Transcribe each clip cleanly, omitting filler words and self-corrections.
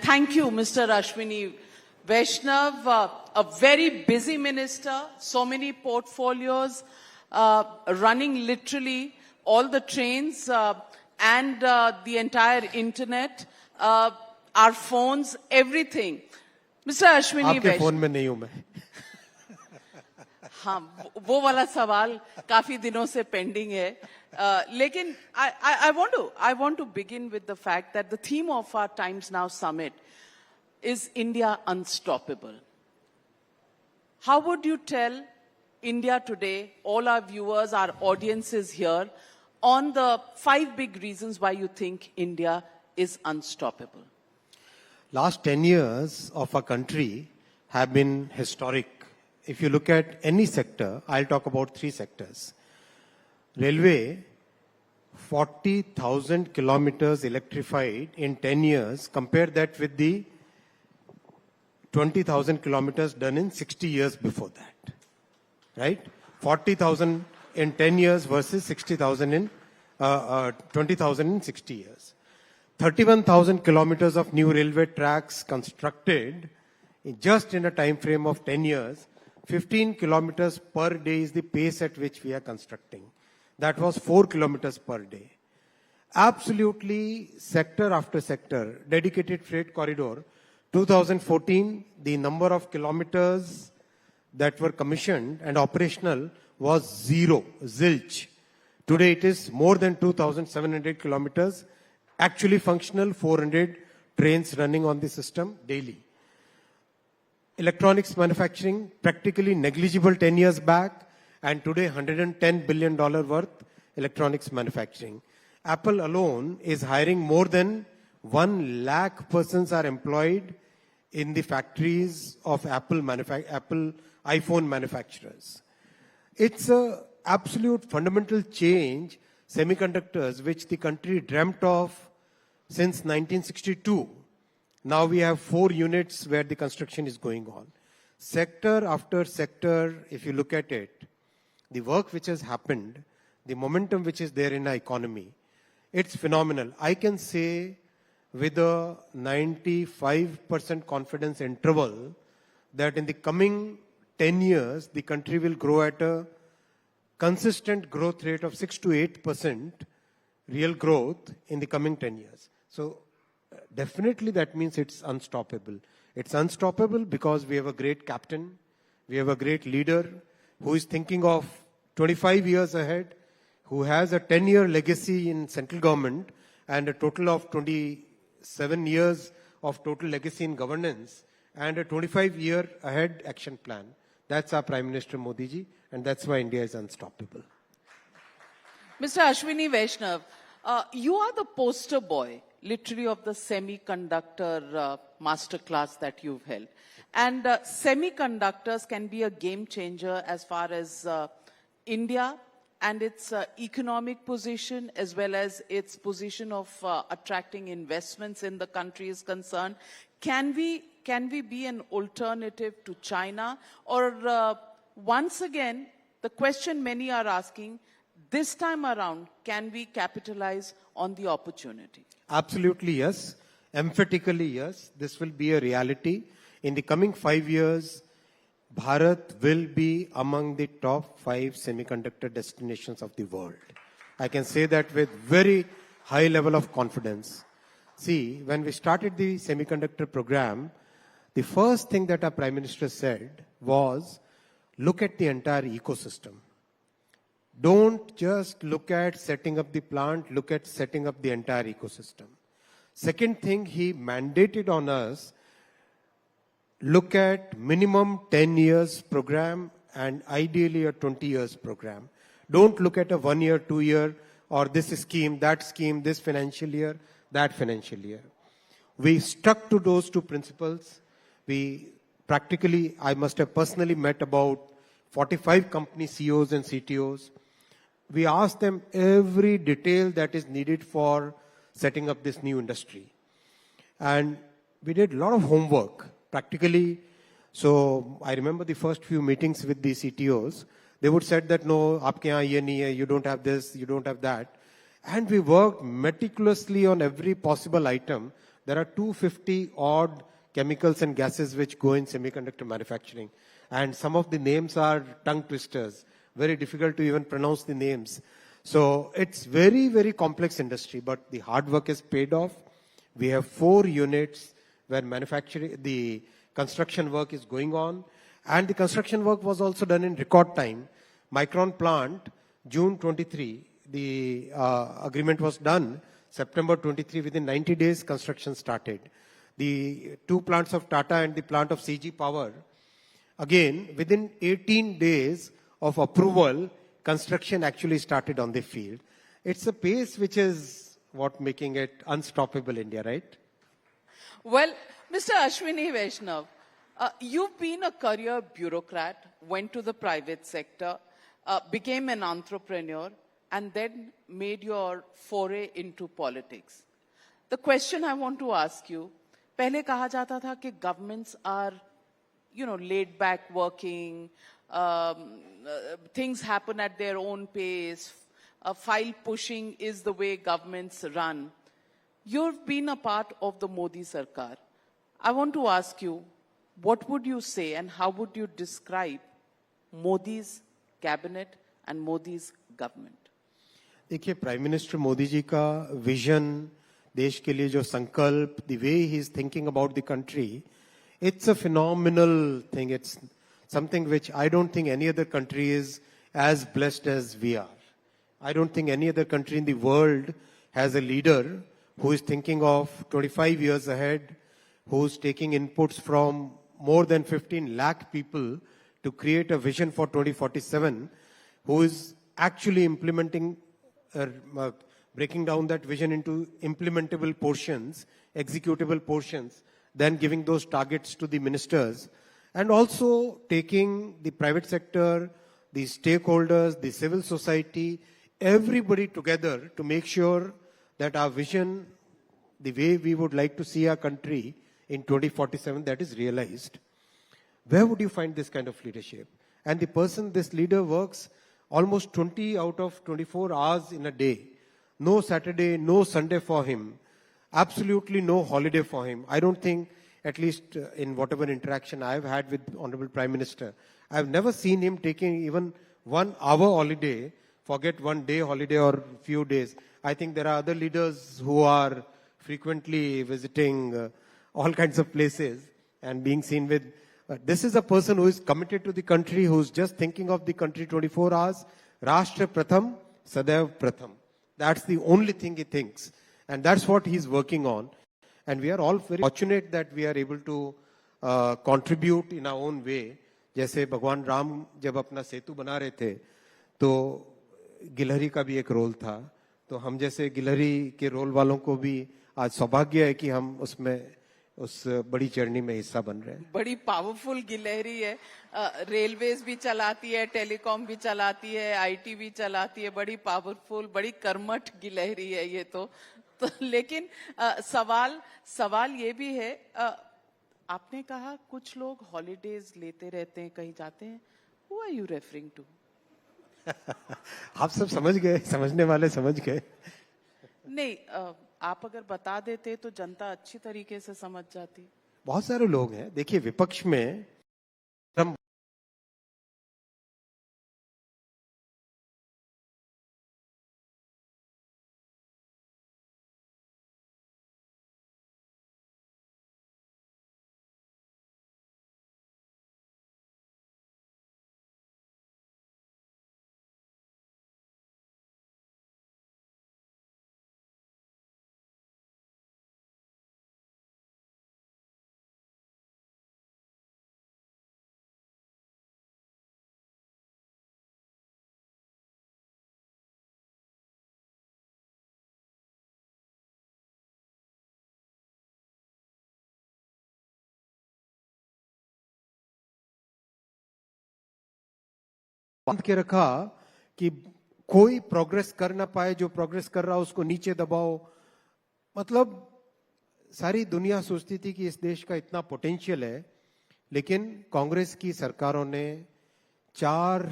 Thank you, Mr. Ashwini Vaishnav, a very busy minister, so many portfolios, running literally all the trains and the entire internet, our phones, everything. Mr. Ashwini आपके Vaishnav. Phone में नहीं हूं मैं. हाँ, वो वाला सवाल काफी दिनों से पेंडिंग है. लेकिन I want to begin with the fact that the theme of our Times Now Summit is India Unstoppable. How would you tell India today, all our viewers, our audiences here, on the 5 big reasons why you think India is unstoppable? Last 10 years of our country have been historic. If you look at any sector, I'll talk about 3 sectors. Railway, 40,000 kilometers electrified in 10 years. Compare that with the 20,000 kilometers done in 60 years before that. Right? 40,000 in 10 years versus 60,000 in 20,000 in 60 years. 31,000 kilometers of new railway tracks constructed just in a time frame of 10 years. 15 kilometers per day is the pace at which we are constructing. That was 4 kilometers per day. Absolutely, sector after sector, dedicated freight corridor. 2014, the number of kilometers that were commissioned and operational was 0, zilch. Today it is more than 2,700 kilometers, actually functional, 400 trains running on the system daily. Electronics manufacturing, practically negligible 10 years back, and today $110 billion worth electronics manufacturing. Apple alone is hiring more than 1 lakh persons are employed in the factories of Apple iPhone manufacturers. It's an absolute fundamental change, semiconductors, which the country dreamt of since 1962. Now we have 4 units where the construction is going on. Sector after sector, if you look at it, the work which has happened, the momentum which is there in our economy, it's phenomenal. I can say with a 95% confidence interval that in the coming 10 years, the country will grow at a consistent growth rate of 6 to 8% real growth in the coming 10 years. So definitely that means it's unstoppable. It's unstoppable because we have a great captain, we have a great leader who is thinking of 25 years ahead, who has a 10-year legacy in central government and a total of 27 years of total legacy in governance and a 25-year ahead action plan. That's our Prime Minister Modi ji, and that's why India is unstoppable. Mr. Ashwini Vaishnav, you are the poster boy, literally, of the semiconductor masterclass that you've held. And semiconductors can be a game changer as far as India and its economic position, as well as its position of attracting investments in the country is concerned. Can we be an alternative to China? Or once again, the question many are asking, this time around, can we capitalize on the opportunity? Absolutely yes. Emphatically yes. This will be a reality. In the coming 5 years, Bharat will be among the top 5 semiconductor destinations of the world. I can say that with very high level of confidence. See, when we started the semiconductor program, the first thing that our Prime Minister said was, look at the entire ecosystem. Don't just look at setting up the plant, look at setting up the entire ecosystem. Second thing, he mandated on us, look at minimum 10 years program and ideally a 20 years program. Don't look at a 1 year, 2 year, or this scheme, this financial year, that financial year. We stuck to those 2 principles. We practically, I must have personally met about 45 company CEOs and CTOs. We asked them every detail that is needed for setting up this new industry. And we did a lot of homework, practically. So I remember the first few meetings with the CTOs. They would say that, no, aapke yahan ye nahi hai, you don't have this, you don't have that. And we worked meticulously on every possible item there are 250 odd chemicals and gases which go in semiconductor manufacturing. And some of the names are tongue twisters, very difficult to even pronounce the names. So it's very, very complex industry, but the hard work is paid off. We have 4 units where the construction work is going on. And the construction work was also done in record time. Micron plant, June 23, the agreement was done. September 23, within 90 days, construction started. The 2 plants of Tata and the plant of CG Power, again, within 18 days of approval, construction actually started on the field. It's a pace which is what making it unstoppable India, right? Well, Mr. Ashwini Vaishnav, you've been a career bureaucrat, went to the private sector, became an entrepreneur, and then made your foray into politics. The question I want to ask you, पहले कहा जाता था कि governments are, laid back working, things happen at their own pace, file pushing is the way governments run. You've been a part of the Modi Sarkar. I want to ask you, what would you say and how would you describe Modi's cabinet and Modi's government? देखिए, prime minister Modi ji का vision, देश के लिए जो संकल्प, the way he is thinking about the country, it's a phenomenal thing. It's something which I don't think any other country is as blessed as we are. I don't think any other country in the world has a leader who is thinking of 25 years ahead, who's taking inputs from more than 15 lakh people to create a vision for 2047, who is actually implementing, breaking down that vision into implementable portions, executable portions, then giving those targets to the ministers, and also taking the private sector, the stakeholders, the civil society, everybody together to make sure that our vision, the way we would like to see our country in 2047, that is realized. Where would you find this kind of leadership? And this leader works almost 20 out of 24 hours in a day. No Saturday, no Sunday for him. Absolutely no holiday for him. I don't think, at least in whatever interaction I've had with Honorable Prime Minister, I've never seen him taking even 1 hour holiday, forget 1 day holiday or few days. I think there are other leaders who are frequently visiting all kinds of places and being seen with. This is a person who is committed to the country, who's just thinking of the country 24 hours. Rashtra Pratham, Sadaiv Pratham. That's the only thing he thinks. And that's what he's working on. And we are all very fortunate that we are able to contribute in our own way. जैसे भगवान राम जब अपना सेतु बना रहे थे, तो गिलहरी का भी एक रोल था. तो हम जैसे गिलहरी के रोल वालों को भी आज सौभाग्य है कि हम उसमें उस बड़ी जर्नी में हिस्सा बन रहे हैं. बड़ी पावरफुल गिलहरी है, रेलवेज भी चलाती है, टेलीकॉम भी चलाती है, आईटी भी चलाती है, बड़ी पावरफुल, बड़ी कर्मठ गिलहरी है ये तो लेकिन सवाल ये भी है, आपने कहा कुछ लोग हॉलीडेज लेते रहते हैं, कहीं जाते हैं. Who are you referring to? आप सब समझ गए, समझने वाले समझ गए. नहीं, आप अगर बता देते तो जनता अच्छी तरीके से समझ जाती. बहुत सारे लोग हैं. देखिए, विपक्ष में हम बांध के रखा कि कोई प्रोग्रेस कर ना पाए, जो प्रोग्रेस कर रहा उसको नीचे दबाओ. मतलब सारी दुनिया सोचती थी कि इस देश का इतना पोटेंशियल है, लेकिन कांग्रेस की सरकारों ने 4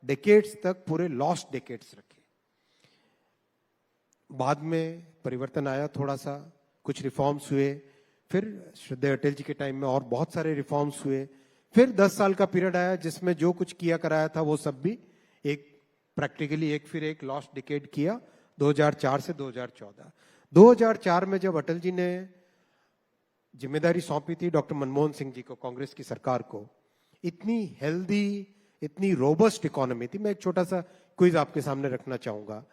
डेकेड्स तक पूरे लॉस्ट डेकेड्स रखे. बाद में परिवर्तन आया थोड़ा सा, कुछ रिफॉर्म्स हुए, फिर श्रद्धेय अटल जी के टाइम में और बहुत सारे रिफॉर्म्स हुए, फिर 10 साल का पीरियड आया जिसमें जो कुछ किया कराया था वो सब भी एक प्रैक्टिकली एक फिर एक लॉस्ट डिकेड किया 2004 से 2014। 2004 में जब अटल जी ने जिम्मेदारी सौंपी थी डॉक्टर मनमोहन सिंह जी को, कांग्रेस की सरकार को, इतनी हेल्दी, इतनी रोबस्ट इकोनॉमी थी। मैं एक छोटा सा क्विज आपके सामने रखना चाहूंगा।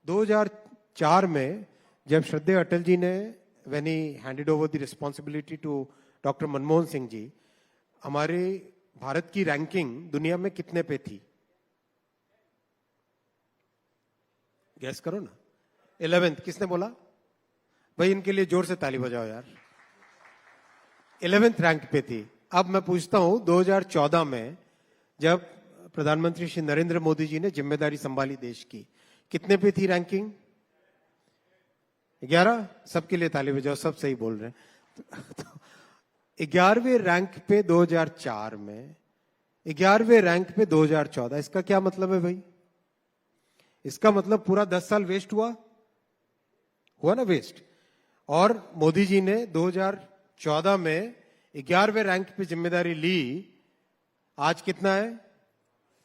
2004 में जब श्रद्धेय अटल जी ने when he handed over the responsibility to doctor Manmohan Singh ji, हमारे भारत की रैंकिंग दुनिया में कितने पे थी? गैस करो ना। 11th। किसने बोला? भाई इनके लिए जोर से ताली बजाओ यार। 11th रैंक पे थी। अब मैं पूछता हूं 2014 में जब प्रधानमंत्री श्री नरेंद्र मोदी जी ने जिम्मेदारी संभाली देश की, कितने पे थी रैंकिंग? 11। सबके लिए ताली बजाओ, सब सही बोल रहे हैं। तो 11वें रैंक पे 2004 में, 11वें रैंक पे 2014। इसका क्या मतलब है भाई? इसका मतलब पूरा 10 साल वेस्ट हुआ ना वेस्ट। और मोदी जी ने 2014 में 11वें रैंक पे जिम्मेदारी ली। आज कितना है?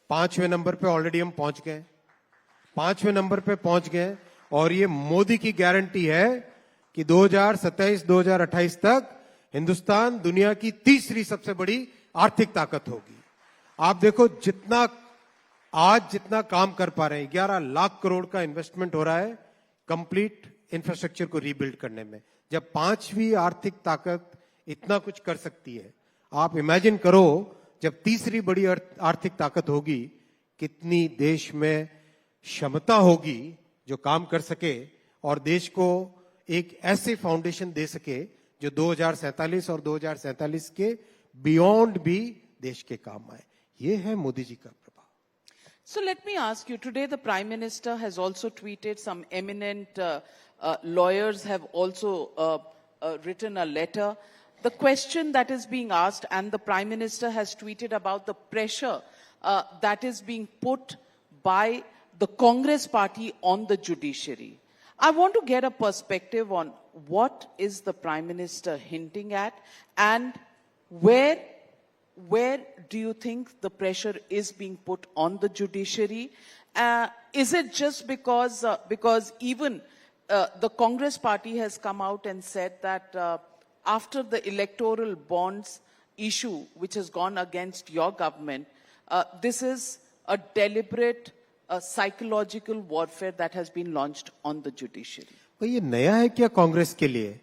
5वें नंबर पे ऑलरेडी हम पहुंच गए। 5वें नंबर पे पहुंच गए और ये मोदी की गारंटी है कि 2027-2028 तक हिंदुस्तान दुनिया की तीसरी सबसे बड़ी आर्थिक ताकत होगी। आप देखो जितना काम कर पा रहे हैं, 11 लाख करोड़ का इन्वेस्टमेंट हो रहा है कंप्लीट इंफ्रास्ट्रक्चर को रीबिल्ड करने में। जब 5वीं आर्थिक ताकत इतना कुछ कर सकती है, आप इमेजिन करो जब तीसरी बड़ी आर्थिक ताकत होगी, कितनी देश में क्षमता होगी जो काम कर सके और देश को एक ऐसे फाउंडेशन दे सके जो 2047 और 2047 के बियॉन्ड भी देश के काम आए। ये है मोदी जी का प्रभाव। So let me ask you, today the Prime Minister has also tweeted, some eminent lawyers have also written a letter. The question that is being asked, and the Prime Minister has tweeted about the pressure that is being put by the Congress party on the judiciary. I want to get a perspective on what is the Prime Minister hinting at, and where do you think the pressure is being put on the judiciary? Is it just because even the Congress party has come out and said that after the electoral bonds issue, which has gone against your government, this is a deliberate psychological warfare that has been launched on the judiciary? तो ये नया है क्या कांग्रेस के लिए?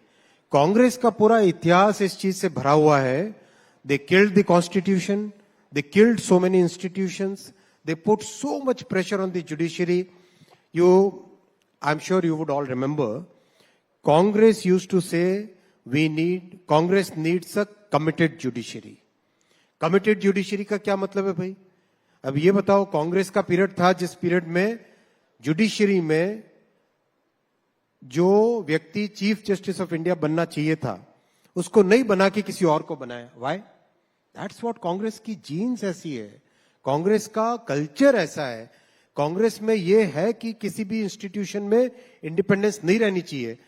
कांग्रेस का पूरा इतिहास इस चीज से भरा हुआ है। They killed the constitution, they killed so many institutions, they put so much pressure on the judiciary. I'm sure you would all remember, Congress used to say Congress needs a committed judiciary. Committed judiciary का क्या मतलब है भाई? अब ये बताओ, कांग्रेस का period था जिस पीरियड में जुडिशरी में जो व्यक्ति चीफ जस्टिस ऑफ इंडिया बनना चाहिए था उसको नहीं बना के किसी और को बनाया। व्हाई? दैट्स व्हाट कांग्रेस की जीन्स ऐसी है, कांग्रेस का कल्चर ऐसा है। कांग्रेस में ये है कि किसी भी इंस्टीट्यूशन में इंडिपेंडेंस नहीं रहनी चाहिए।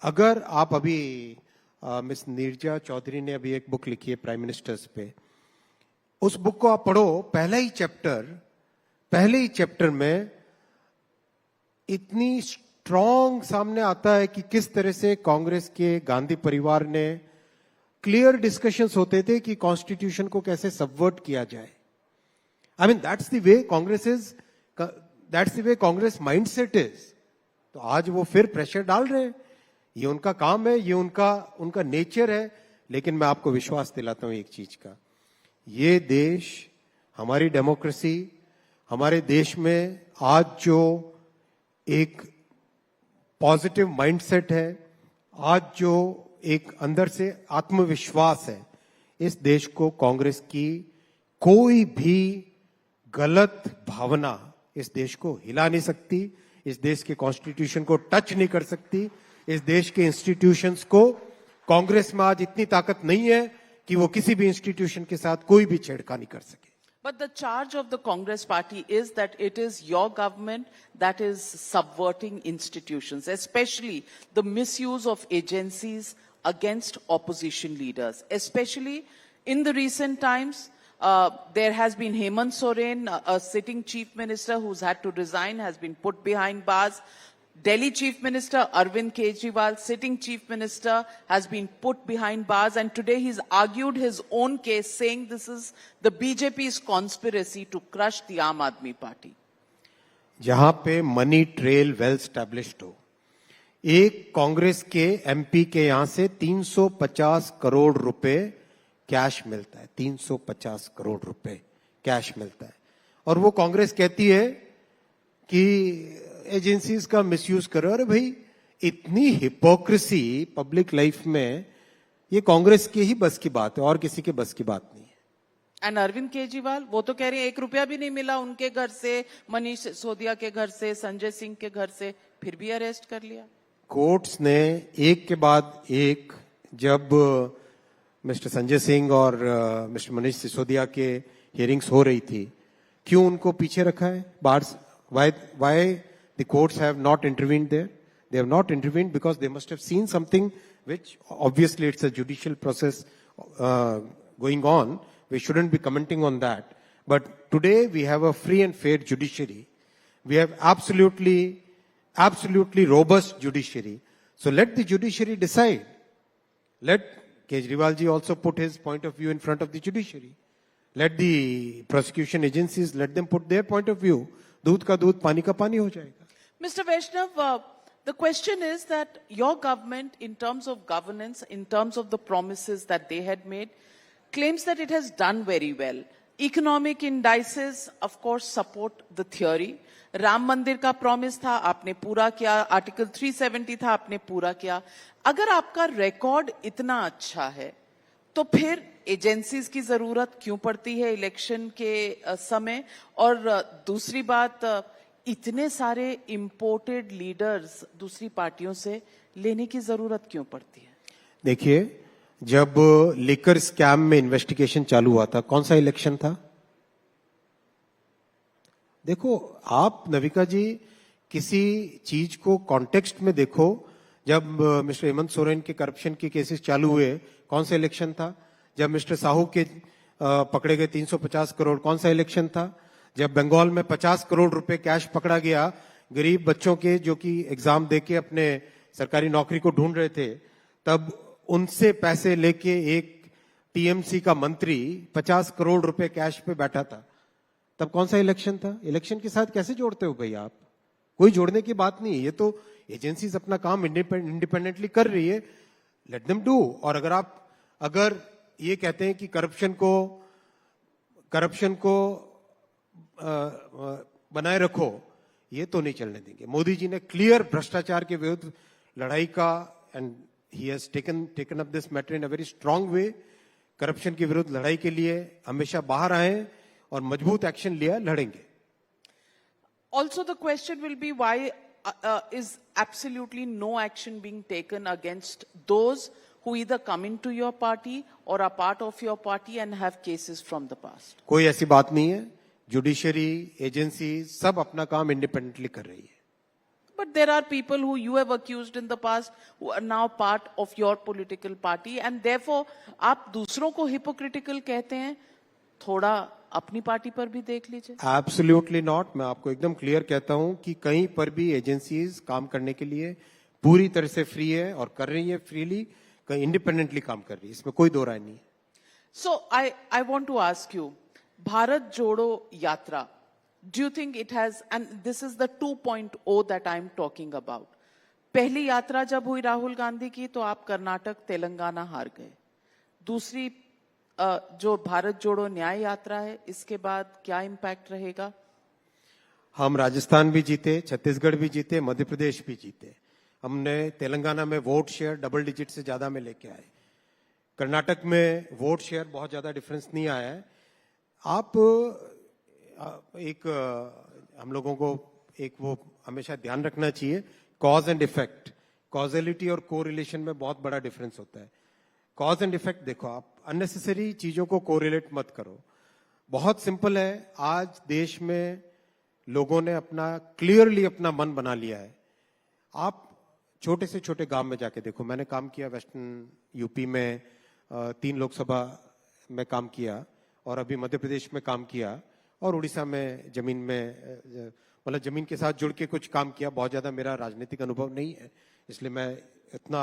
अगर आप अभी मिस नीरजा चौधरी ने अभी एक बुक लिखी है प्राइम मिनिस्टर्स पे, उस बुक को आप पढ़ो। पहले ही चैप्टर में इतनी स्ट्रॉन्ग सामने आता है कि किस तरह से कांग्रेस के गांधी परिवार ने क्लियर डिस्कशंस होते थे कि कॉन्स्टिट्यूशन को कैसे सबवर्ट किया जाए। I mean that's the way Congress mindset is. तो आज वो फिर प्रेशर डाल रहे हैं, ये उनका काम है, ये उनका नेचर है। लेकिन मैं आपको विश्वास दिलाता हूं एक चीज का, ये देश, हमारी डेमोक्रेसी, हमारे देश में आज जो एक पॉजिटिव माइंडसेट है, आज जो एक अंदर से आत्मविश्वास है, इस देश को कांग्रेस की कोई भी गलत भावना इस देश को हिला नहीं सकती, इस देश के कॉन्स्टिट्यूशन को टच नहीं कर सकती। इस देश के इंस्टीट्यूशंस को, कांग्रेस में आज इतनी ताकत नहीं है कि वो किसी भी इंस्टीट्यूशन के साथ कोई भी छेड़खानी कर सके। But the charge of the Congress party is that it is your government that is subverting institutions, especially the misuse of agencies against opposition leaders. Especially in the recent times, there has been Hemant Soren, a sitting chief minister who's had to resign, has been put behind bars. Delhi Chief Minister Arvind Kejriwal, sitting Chief Minister, has been put behind bars, and today he's argued his own case, saying this is the BJP's conspiracy to crush the Aam Aadmi Party. जहां पे money trail well established हो, एक कांग्रेस के MP के यहां से 350 करोड़ रुपए cash मिलता है, 350 करोड़ रुपए कैश मिलता है, और वो कांग्रेस कहती है कि एजेंसीज का मिसयूज करो। अरे भाई, इतनी हिपोक्रेसी पब्लिक लाइफ में, ये कांग्रेस की ही बस की बात है और किसी के बस की बात नहीं है। एंड अरविंद केजरीवाल, वो तो कह रहे हैं 1 रुपया भी नहीं मिला उनके घर से, मनीष सिसोदिया के घर से, संजय सिंह के घर से, फिर भी अरेस्ट कर लिया। कोर्ट्स ने एक के बाद एक, जब मिस्टर संजय सिंह और मिस्टर मनीष सिसोदिया के हियरिंग्स हो रही थी, क्यों उनको पीछे रखा है बाहर? Why the courts have not intervened there? They have not intervened because they must have seen something which, obviously it's a judicial process going on. We shouldn't be commenting on that. But today we have a free and fair judiciary. We have absolutely robust judiciary. So let the judiciary decide. Let Kejriwal ji also put his point of view in front of the judiciary. Let the prosecution agencies, let them put their point of view. दूध का दूध, पानी का पानी हो जाएगा। Mr. Vaishnav, the question is that your government, in terms of governance, in terms of the promises that they had made, claims that it has done very well. Economic indices, of course, support the theory. Ram मंदिर का promise था, आपने पूरा किया। Article 370 था, आपने पूरा किया। अगर आपका रिकॉर्ड इतना अच्छा है, तो फिर एजेंसीज की जरूरत क्यों पड़ती है इलेक्शन के समय? और दूसरी बात, इतने सारे इंपोर्टेड लीडर्स दूसरी पार्टियों से लेने की जरूरत क्यों पड़ती है? देखिए, जब लिकर स्कैम में इन्वेस्टिगेशन चालू हुआ था, कौन सा इलेक्शन था? देखो आप नविका जी, किसी चीज को कॉन्टेक्स्ट में देखो। जब मिस्टर हेमंत सोरेन के करप्शन के केसेस चालू हुए, कौन सा इलेक्शन था? जब मिस्टर साहू के पकड़े गए 350 करोड़, कौन सा इलेक्शन था? जब बंगाल में 50 करोड़ रुपए कैश पकड़ा गया गरीब बच्चों के, जो कि एग्जाम देके अपने सरकारी नौकरी को ढूंढ रहे थे, तब उनसे पैसे लेके एक टीएमसी का मंत्री 50 करोड़ रुपए कैश पे बैठा था, तब कौन सा इलेक्शन था? इलेक्शन के साथ कैसे जोड़ते हो भाई आप? कोई जोड़ने की बात नहीं है। ये तो एजेंसीज अपना काम इंडिपेंडेंटली कर रही है, लेट देम डू। और अगर ये कहते हैं कि करप्शन को बनाए रखो, ये तो नहीं चलने देंगे। मोदी जी ने क्लियर भ्रष्टाचार के विरुद्ध लड़ाई का, and he has taken up this matter in a very strong way. Corruption के विरुद्ध लड़ाई के लिए हमेशा बाहर आए और मजबूत एक्शन लिया, लड़ेंगे। Also the question will be, why is absolutely no action being taken against those who either come into your party or are part of your party and have cases from the past? कोई ऐसी बात नहीं है। Judiciary, agency सब अपना काम independently कर रही है। But there are people who you have accused in the past who are now part of your political party, and therefore आप दूसरों को hypocritical कहते हैं, थोड़ा अपनी पार्टी पर भी देख लीजिए। Absolutely not. मैं आपको एकदम क्लियर कहता हूं कि कहीं पर भी एजेंसीज काम करने के लिए पूरी तरह से फ्री है और कर रही है फ्रीली, कहीं इंडिपेंडेंटली काम कर रही है, इसमें कोई दो राय नहीं है। So I want to ask you, Bharat Jodo Yatra, do you think it has, and this is the 2.0 that I'm talking about. पहली यात्रा जब हुई राहुल गांधी की, तो आप कर्नाटक, तेलंगाना हार गए। दूसरी जो भारत जोड़ो न्याय यात्रा है, इसके बाद क्या इम्पैक्ट रहेगा? हम राजस्थान भी जीते, छत्तीसगढ़ भी जीते, मध्य प्रदेश भी जीते। हमने तेलंगाना में वोट शेयर डबल डिजिट से ज्यादा में लेके आए। कर्नाटक में वोट शेयर बहुत ज्यादा डिफरेंस नहीं आया है। आप हम लोगों को एक वो हमेशा ध्यान रखना चाहिए, कॉज एंड इफेक्ट। कॉजेलिटी और कोरिलेशन में बहुत बड़ा डिफरेंस होता है। कॉज एंड इफेक्ट देखो, आप अननेसेसरी चीजों को कोरिलेट मत करो। बहुत सिंपल है। आज देश में लोगों ने क्लियरली अपना मन बना लिया है। आप छोटे से छोटे गांव में जाके देखो। मैंने काम किया वेस्टर्न यूपी में, 3 लोकसभा में काम किया, और अभी मध्य प्रदेश में काम किया, और उड़ीसा में जमीन में मतलब जमीन के साथ जुड़ के कुछ काम किया। बहुत ज्यादा मेरा राजनीतिक अनुभव नहीं है, इसलिए मैं इतना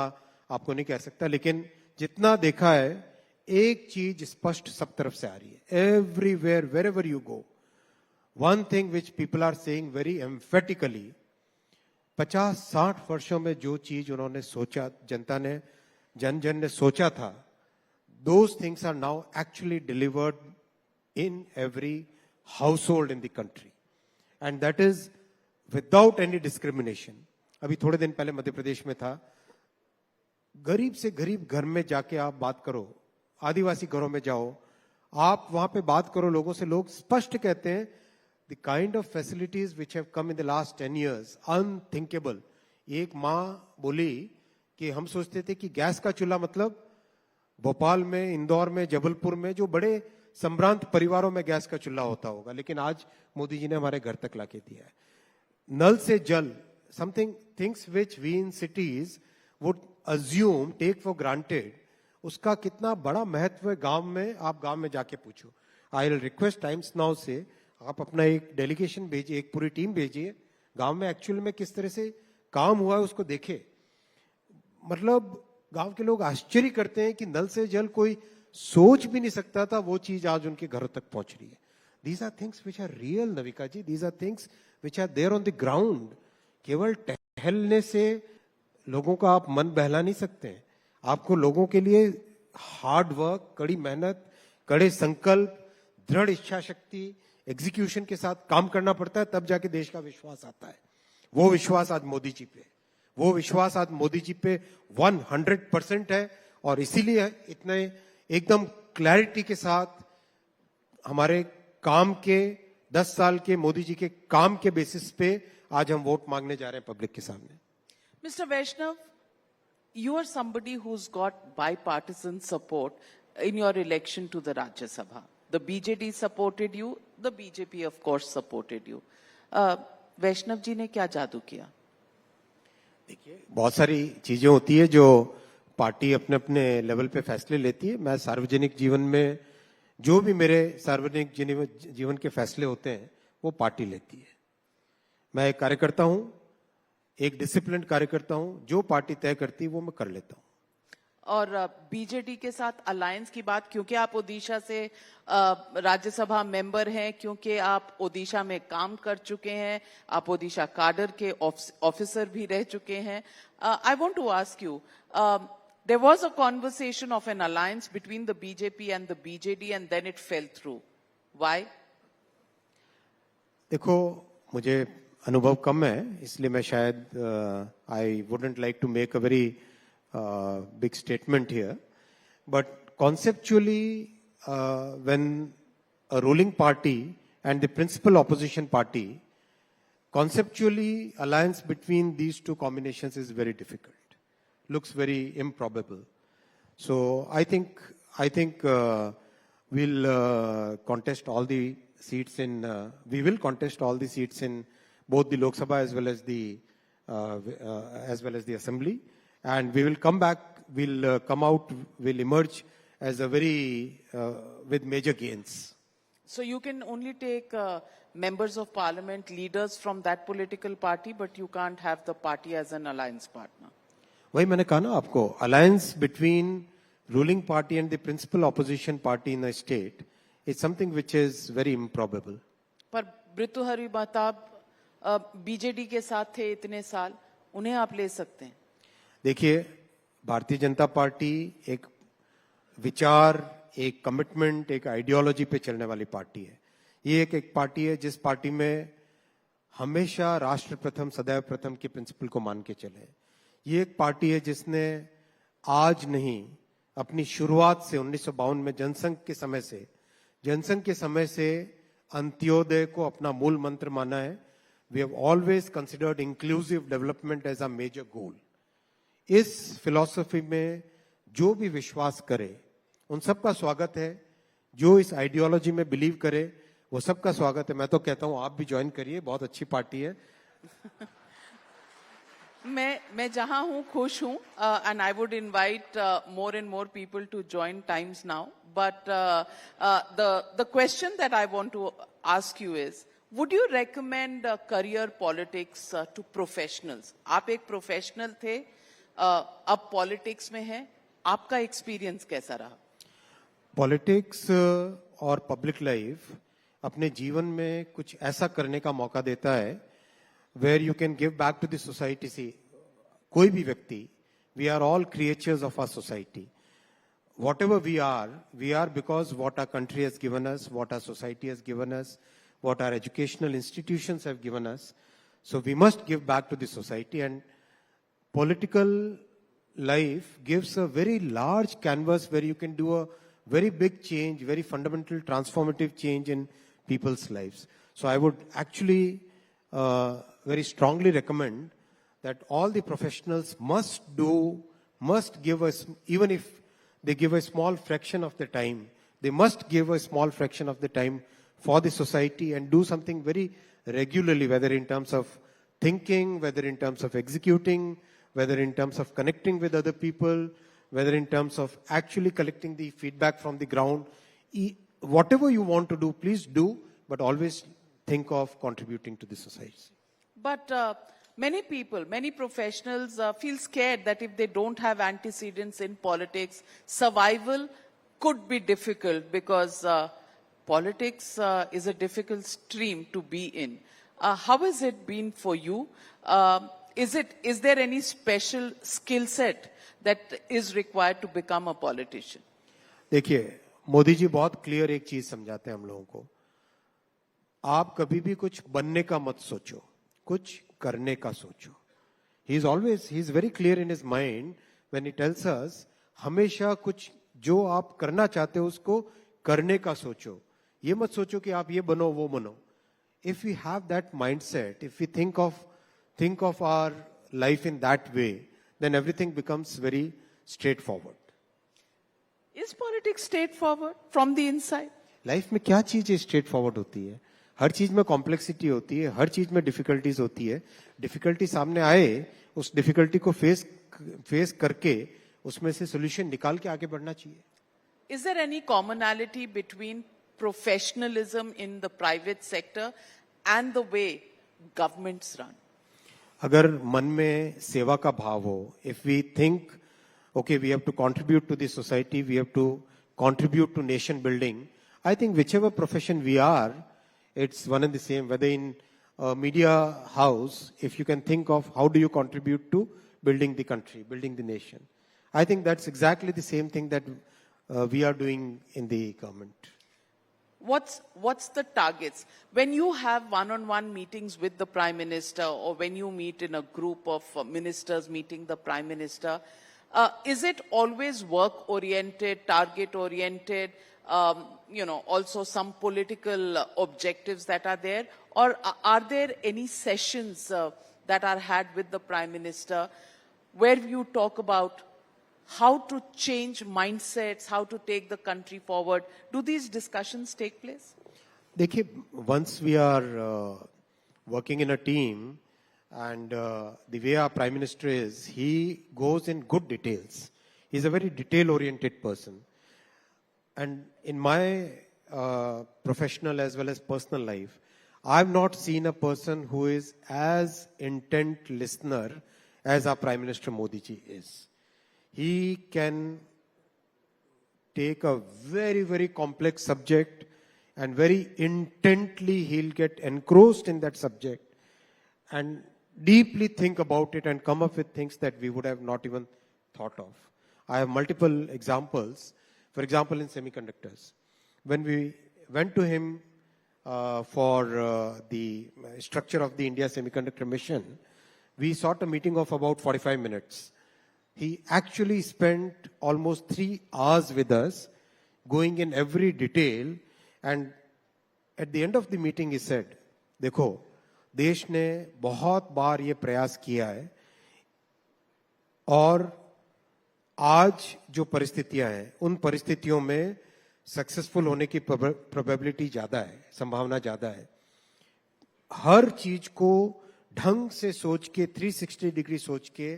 आपको नहीं कह सकता, लेकिन जितना देखा है एक चीज स्पष्ट सब तरफ से आ रही है। Everywhere, wherever you go, one thing which people are saying very emphatically, 50-60 वर्षों में जो चीज उन्होंने सोचा, जनता ने, जन जन ने सोचा था, those things are now actually delivered in every household in the country, and that is without any discrimination. अभी थोड़े दिन पहले मध्य प्रदेश में था, गरीब से गरीब घर में जाके आप बात करो, आदिवासी घरों में जाओ, आप वहां पे बात करो लोगों से, लोग स्पष्ट कहते हैं the kind of facilities which have come in the last 10 years, unthinkable. एक माँ बोली कि हम सोचते थे कि गैस का चूल्हा मतलब भोपाल में, इंदौर में, जबलपुर में जो बड़े संभ्रांत परिवारों में गैस का चूल्हा होता होगा, लेकिन आज मोदी जी ने हमारे घर तक लाके दिया है। नल से जल, something, things which we in cities would assume, take for granted, उसका कितना बड़ा महत्व है गांव में। आप गांव में जाके पूछो। I will request times now से आप अपना एक डेलीगेशन भेजिए, एक पूरी टीम भेजिए, गांव में एक्चुअल में किस तरह से काम हुआ है उसको देखे। मतलब गांव के लोग आश्चर्य करते हैं कि नल से जल कोई सोच भी नहीं सकता था, वो चीज आज उनके घरों तक पहुंच रही है। These are things which are real, Navika ji, these are things which are there on the ground. केवल टहलने से लोगों का आप मन बहला नहीं सकते। आपको लोगों के लिए हार्ड वर्क, कड़ी मेहनत, कड़े संकल्प, दृढ़ इच्छा शक्ति, एग्जीक्यूशन के साथ काम करना पड़ता है, तब जाके देश का विश्वास आता है। वो विश्वास आज मोदी जी पे, वो विश्वास आज मोदी जी पे 100% है, और इसीलिए इतने एकदम क्लैरिटी के साथ हमारे काम के 10 साल के मोदी जी के काम के बेसिस पे आज हम वोट मांगने जा रहे हैं पब्लिक के सामने। Mr. Vaishnav, you are somebody who's got bipartisan support in your election to the Rajya Sabha. The BJD supported you, the BJP of course supported you. वैष्णव जी ने क्या जादू किया? देखिए, बहुत सारी चीजें होती है जो पार्टी अपने अपने लेवल पे फैसले लेती है। मैं सार्वजनिक जीवन में जो भी मेरे सार्वजनिक जीवन के फैसले होते हैं वो पार्टी लेती है। मैं एक कार्यकर्ता हूं, एक डिसिप्लिन कार्यकर्ता हूं, जो पार्टी तय करती है वो मैं कर लेता हूं। और बीजेडी के साथ अलायंस की बात, क्योंकि आप ओडिशा से राज्यसभा मेंबर हैं, क्योंकि आप ओडिशा में काम कर चुके हैं, आप ओडिशा काडर के ऑफिसर भी रह चुके हैं, I want to ask you, there was a conversation of an alliance between the BJP and the BJD and then it fell through. Why? देखो, मुझे अनुभव कम है, इसलिए मैं शायद I wouldn't like to make a very big statement here, but conceptually when a ruling party and the principal opposition party, conceptually alliance between these two combinations is very difficult, looks very improbable. So I think we'll contest all the seats in we will contest all the seats in both the Lok Sabha as well as the assembly. And we will come back, we'll come out, we'll emerge as a very, with major gains. So you can only take members of parliament, leaders from that political party, but you can't have the party as an alliance partner. वही मैंने कहा ना आपको, alliance between ruling party and the principal opposition party in a state is something which is very improbable. पर भृतुहरि Mahtab BJD के साथ थे इतने साल, उन्हें आप ले सकते हैं? देखिए, भारतीय जनता पार्टी एक विचार, एक कमिटमेंट, एक आइडियोलॉजी पे चलने वाली पार्टी है। ये एक पार्टी है जिस पार्टी में हमेशा राष्ट्र प्रथम, सदैव प्रथम के प्रिंसिपल को मान के चले। ये एक पार्टी है जिसने आज नहीं, अपनी शुरुआत से 1952 में जनसंघ के समय से अंत्योदय को अपना मूल मंत्र माना है। We have always considered inclusive development as a major goal. इस फिलॉसफी में जो भी विश्वास करे उन सबका स्वागत है। जो इस आइडियोलॉजी में बिलीव करे वो सबका स्वागत है। मैं तो कहता हूं आप भी ज्वाइन करिए, बहुत अच्छी पार्टी है। मैं जहां हूं खुश हूं, and I would invite more and more people to join Times Now, but the question that I want to ask you is, would you recommend career politics to professionals? आप एक प्रोफेशनल थे, अब पॉलिटिक्स में है, आपका experience कैसा रहा? Politics और पब्लिक लाइफ अपने जीवन में कुछ ऐसा करने का मौका देता है where you can give back to the society. See, कोई भी व्यक्ति, we are all creatures of our society. Whatever we are because what our country has given us, what our society has given us, what our educational institutions have given us. So we must give back to the society, and political life gives a very large canvas where you can do a very big change, very fundamental transformative change in people's lives. So I would actually very strongly recommend that all the professionals must give us, even if they give a small fraction of the time, they must give a small fraction of the time for the society and do something very regularly, whether in terms of thinking, whether in terms of executing, whether in terms of connecting with other people, whether in terms of actually collecting the feedback from the ground. Whatever you want to do, please do, but always think of contributing to the society. But many people, many professionals feel scared that if they don't have antecedents in politics, survival could be difficult because politics is a difficult stream to be in. How has it been for you? Is there any special skill set that is required to become a politician? देखिए, मोदी जी बहुत clear एक चीज समझाते हैं हम लोगों को, आप कभी भी कुछ बनने का मत सोचो, कुछ करने का सोचो. He is very clear in his mind when he tells us, हमेशा कुछ जो आप करना चाहते हो उसको करने का सोचो. ये मत सोचो कि आप ये बनो वो बनो. If we have that mindset, if we think of our life in that way, then everything becomes very straightforward. Is politics straightforward from the inside? Life में क्या चीज स्ट्रेट फॉरवर्ड होती है? हर चीज में कॉम्प्लेक्सिटी होती है, हर चीज में डिफिकल्टीज होती है. डिफिकल्टी सामने आए, उस डिफिकल्टी को फेस करके उसमें से सोल्यूशन निकाल के आगे बढ़ना चाहिए. Is there any commonality between professionalism in the private sector and the way governments run? अगर मन में सेवा का भाव हो, if we think, okay, we have to contribute to the society, we have to contribute to nation building, I think whichever profession we are, it's one and the same. Whether in a media house, if you can think of how do you contribute to building the country, building the nation, I think that's exactly the same thing that we are doing in the government. What's the targets? When you have one-on-one meetings with the Prime Minister, or when you meet in a group of ministers meeting the Prime Minister, is it always work-oriented, target-oriented, also some political objectives that are there? Or are there any sessions that are had with the Prime Minister where you talk about how to change mindsets, how to take the country forward? Do these discussions take place? देखिए, once we are working in a team, and the way our Prime Minister is, he goes in good details. He's a very detail-oriented person. And in my professional as well as personal life, I've not seen a person who is as intent listener as our Prime Minister Modi ji is. He can take a very, very complex subject and very intently he'll get engrossed in that subject and deeply think about it and come up with things that we would have not even thought of. I have multiple examples. For example, in semiconductors, when we went to him for the structure of the India Semiconductor Mission, we sought a meeting of about 45 minutes. He actually spent almost 3 hours with us, going in every detail, and at the end of the meeting he said, देखो, देश ने बहुत बार ये प्रयास किया है और आज जो परिस्थितियां हैं, उन परिस्थितियों में सक्सेसफुल होने की प्रोबेबिलिटी ज्यादा है, संभावना ज्यादा है। हर चीज को ढंग से सोच के 360 डिग्री सोच के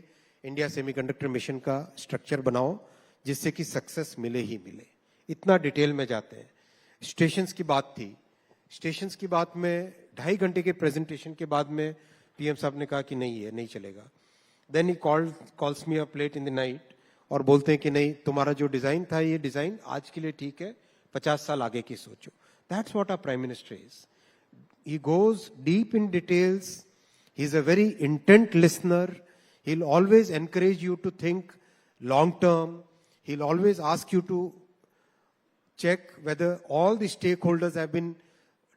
इंडिया सेमीकंडक्टर मिशन का स्ट्रक्चर बनाओ जिससे कि सक्सेस मिले ही मिले। इतना डिटेल में जाते हैं। स्टेशंस की बात थी, स्टेशंस की बात में 2.5 घंटे के प्रेजेंटेशन के बाद में पीएम साहब ने कहा कि नहीं ये नहीं चलेगा। Then he calls me up late in the night और बोलते हैं कि नहीं तुम्हारा जो डिजाइन था ये डिजाइन आज के लिए ठीक है, 50 साल आगे की सोचो। That's what our prime minister is. He goes deep in details. He's a very intent listener. He'll always encourage you to think long term. He'll always ask you to check whether all the stakeholders have been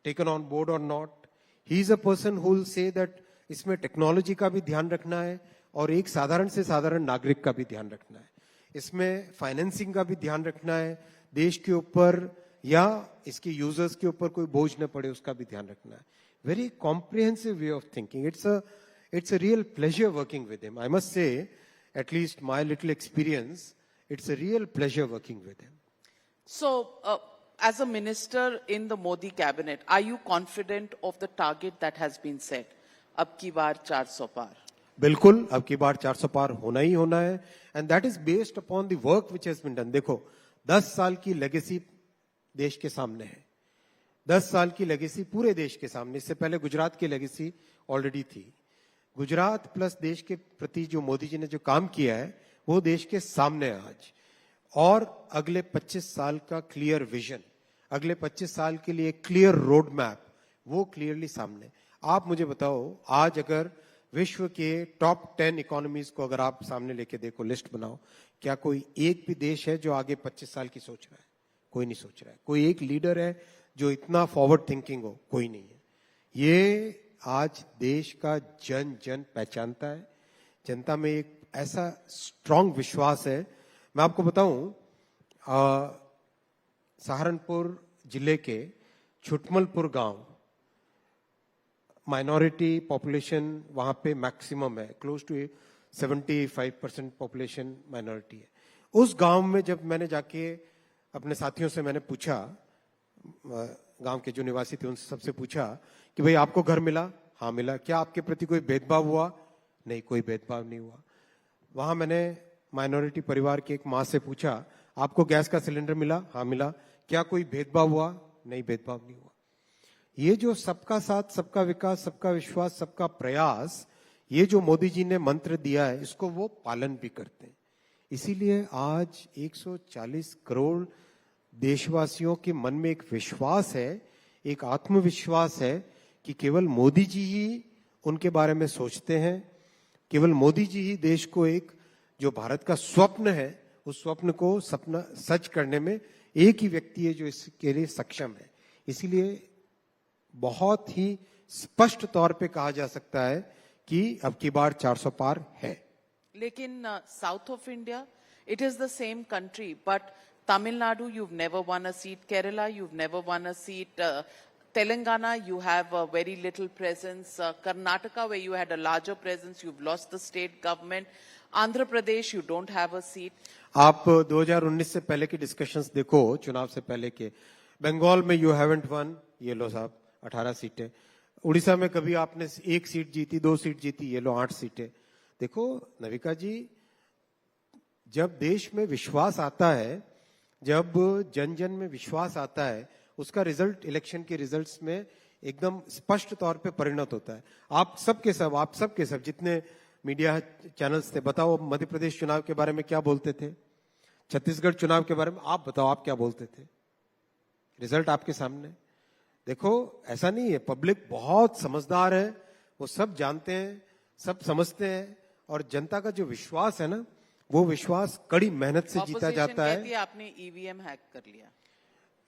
taken on board or not. He's a person who will say that इसमें technology का भी ध्यान रखना है और एक साधारण से साधारण नागरिक का भी ध्यान रखना है। इसमें फाइनेंसिंग का भी ध्यान रखना है, देश के ऊपर या इसके यूजर्स के ऊपर कोई बोझ न पड़े उसका भी ध्यान रखना है। Very comprehensive way of thinking. It's a real pleasure working with him. I must say, at least my little experience, it's a real pleasure working with him. So, as a minister in the Modi cabinet, are you confident of the target that has been set? अब की बार 400 पार। बिल्कुल, अब की बार 400 पार होना ही होना है, and that is based upon the work which has been done. देखो, 10 साल की लेगेसी देश के सामने है, 10 साल की लेगेसी पूरे देश के सामने। इससे पहले गुजरात की लेगेसी ऑलरेडी थी। गुजरात प्लस देश के प्रति जो मोदी जी ने जो काम किया है वो देश के सामने है आज। और अगले 25 साल का क्लियर विजन, अगले 25 साल के लिए क्लियर रोड मैप, वो क्लियरली सामने। आप मुझे बताओ, आज अगर विश्व के टॉप 10 इकोनॉमीज को अगर आप सामने लेके देखो, लिस्ट बनाओ, क्या कोई एक भी देश है जो आगे 25 साल की सोच रहा है? कोई नहीं सोच रहा है। कोई एक लीडर है जो इतना फॉरवर्ड थिंकिंग हो? कोई नहीं है। ये आज देश का जन जन पहचानता है। जनता में एक ऐसा स्ट्रांग विश्वास है। मैं आपको बताऊं, सहारनपुर जिले के छुटमलपुर गांव, माइनॉरिटी पॉपुलेशन वहां पे मैक्सिमम है, क्लोज टू 75% पॉपुलेशन माइनॉरिटी है। उस गांव में जब मैंने जाके अपने साथियों से मैंने पूछा, गांव के जो निवासी थे उनसे सबसे पूछा कि भाई आपको घर मिला? हाँ मिला। क्या आपके प्रति कोई भेदभाव हुआ? नहीं, कोई भेदभाव नहीं हुआ। वहां मैंने माइनॉरिटी परिवार के एक माँ से पूछा, आपको गैस का सिलेंडर मिला? हाँ मिला। क्या कोई भेदभाव हुआ? नहीं, भेदभाव नहीं हुआ। ये जो सबका साथ, सबका विकास, सबका विश्वास, सबका प्रयास, ये जो मोदी जी ने मंत्र दिया है, इसको वो पालन भी करते हैं। इसीलिए आज 140 करोड़ देशवासियों के मन में एक विश्वास है, एक आत्मविश्वास है कि केवल मोदी जी ही उनके बारे में सोचते हैं, केवल मोदी जी ही देश को एक जो भारत का स्वप्न है, उस स्वप्न को सपना सच करने में एक ही व्यक्ति है जो इसके लिए सक्षम है। इसीलिए बहुत ही स्पष्ट तौर पे कहा जा सकता है कि अब की बार 400 पार है। लेकिन south of India, it is the same country, but Tamil Nadu, you've never won a seat. Kerala, you've never won a seat. Telangana, you have a very little presence. Karnataka, where you had a larger presence, you've lost the state government. Andhra Pradesh, you don't have a seat. आप 2019 से पहले की discussions देखो, चुनाव से पहले के। बंगाल में यू हैवंट वन, ये लो साहब 18 सीटें। उड़ीसा में कभी आपने 1 सीट जीती, 2 सीट जीती, ये लो 8 सीटें। देखो नविका जी, जब देश में विश्वास आता है, जब जन जन में विश्वास आता है, उसका रिजल्ट इलेक्शन के रिजल्ट्स में एकदम स्पष्ट तौर पे परिणत होता है। आप सबके सब जितने मीडिया चैनल्स थे, बताओ मध्य प्रदेश चुनाव के बारे में क्या बोलते थे, छत्तीसगढ़ चुनाव के बारे में आप बताओ, आप क्या बोलते थे? रिजल्ट आपके सामने। देखो ऐसा नहीं है, पब्लिक बहुत समझदार है, वो सब जानते हैं, सब समझते हैं, और जनता का जो विश्वास है ना, वो विश्वास कड़ी मेहनत से जीता जाता है। आपने ईवीएम हैक कर लिया।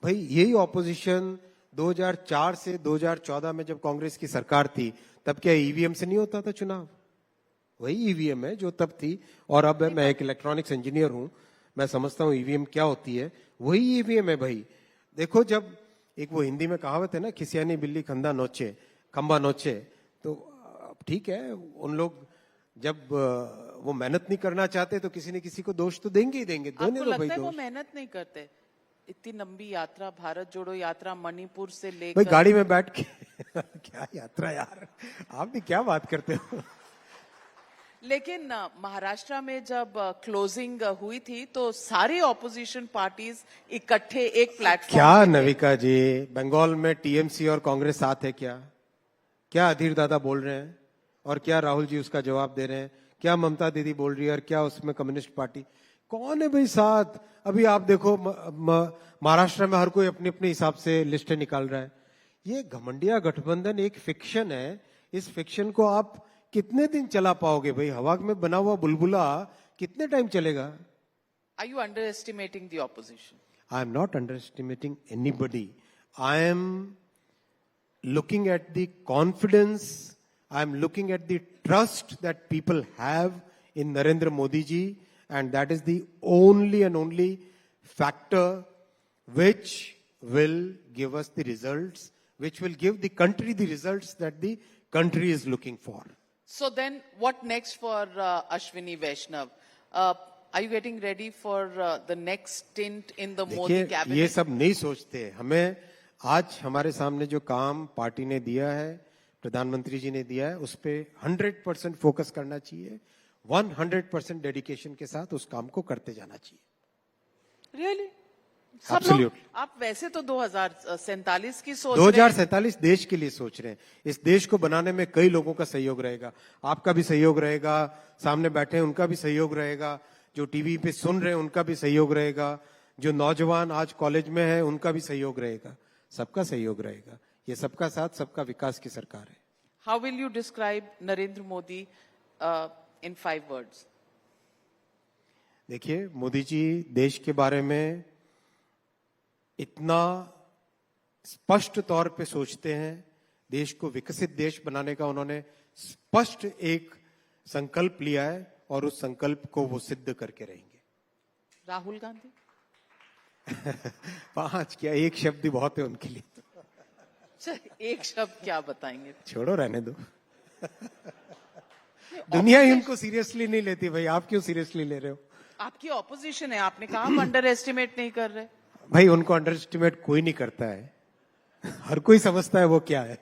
भाई यही ऑपोजिशन 2004 से 2014 में जब कांग्रेस की सरकार थी, तब क्या ईवीएम से नहीं होता था चुनाव? वही ईवीएम है जो तब थी और अब है। मैं एक इलेक्ट्रॉनिक्स इंजीनियर हूं, मैं समझता हूं ईवीएम क्या होती है। वही ईवीएम है भाई। देखो, जब एक वो हिंदी में कहावत है ना, खिसियानी बिल्ली खंदा नोचे, खंबा नोचे, तो ठीक है, उन लोग जब वो मेहनत नहीं करना चाहते तो किसी न किसी को दोष तो देंगे ही देंगे। आपको लगता है वो मेहनत नहीं करते? इतनी लंबी यात्रा, भारत जोड़ो यात्रा मणिपुर से भाई लेकर, गाड़ी में बैठ के क्या यात्रा यार, आप भी क्या बात करते हो। लेकिन महाराष्ट्र में जब क्लोजिंग हुई थी तो सारी ऑपोजिशन पार्टीज इकट्ठे एक प्लेटफॉर्म क्या पे थे। नविका जी, बंगाल में टीएमसी और कांग्रेस साथ है क्या? क्या अधीर दादा बोल रहे हैं और क्या राहुल जी उसका जवाब दे रहे हैं? क्या ममता दीदी बोल रही है और क्या उसमें कम्युनिस्ट पार्टी? कौन है भाई साथ? अभी आप देखो महाराष्ट्र में हर कोई अपने अपने हिसाब से लिस्टें निकाल रहा है। ये घमंडिया गठबंधन एक फिक्शन है। इस फिक्शन को आप कितने दिन चला पाओगे भाई? हवा में बना हुआ बुलबुला कितने टाइम चलेगा? Are you underestimating the opposition? I am not underestimating anybody. I am looking at the confidence, I am looking at the trust that people have in Narendra Modi ji, and that is the only and only factor which will give us the results, which will give the country the results that the country is looking for. So then, what next for Ashwini Vaishnav? Are you getting ready for the next stint in the Modi देखिए, cabinet? ये सब नहीं सोचते। हमें आज हमारे सामने जो काम पार्टी ने दिया है, प्रधानमंत्री जी ने दिया है, उस पे 100% फोकस करना चाहिए। 100% डेडिकेशन के साथ उस काम को करते जाना चाहिए। Really? सब लोग, Absolutely. आप वैसे तो 2047 की सोच 2047 देश के लिए सोच रहे हैं। इस देश को बनाने में कई लोगों का सहयोग रहेगा। आपका भी सहयोग रहेगा, सामने बैठे हैं उनका भी सहयोग रहेगा, जो टीवी पे सुन रहे हैं उनका भी सहयोग रहेगा, जो नौजवान आज कॉलेज में है उनका भी सहयोग रहेगा, सबका सहयोग रहेगा। ये सबका साथ सबका विकास की सरकार है। How will you describe Narendra Modi in 5 words? देखिए, मोदी जी देश के बारे में इतना स्पष्ट तौर पे सोचते हैं। देश को विकसित देश बनाने का उन्होंने स्पष्ट एक संकल्प लिया है और उस संकल्प को वो सिद्ध करके रहेंगे। राहुल गांधी? 5 क्या, एक शब्द ही बहुत है उनके लिए। एक शब्द क्या बताएंगे? छोड़ो, रहने दो। दुनिया ही उनको सीरियसली नहीं लेती भाई, आप क्यों सीरियसली ले रहे हो? आपकी ऑपोजिशन है, आपने कहा हम अंडर एस्टिमेट नहीं कर रहे। भाई उनको अंडर एस्टिमेट कोई नहीं करता है, हर कोई समझता है वो क्या है।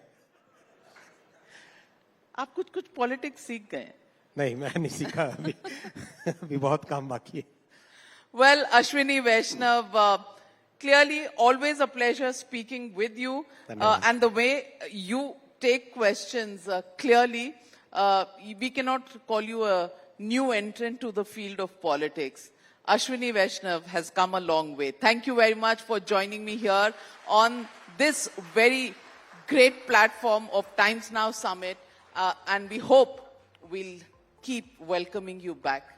आप कुछ कुछ पॉलिटिक्स सीख गए। नहीं, मैं नहीं सीखा अभी। अभी बहुत काम बाकी है। Well, Ashwini Vaishnav, clearly always a pleasure speaking with you, and the way you take questions clearly, we cannot call you a new entrant to the field of politics. Ashwini Vaishnav has come a long way. Thank you very much for joining me here on this very great platform of Times Now Summit, and we hope we'll keep welcoming you back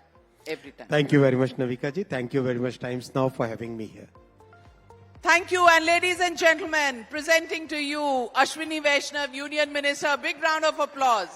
every time. Thank you very much, Navika ji. Thank you very much, Times Now, for having me here. Thank you, and ladies and gentlemen, presenting to you Ashwini Vaishnav, Union Minister. Big round of applause.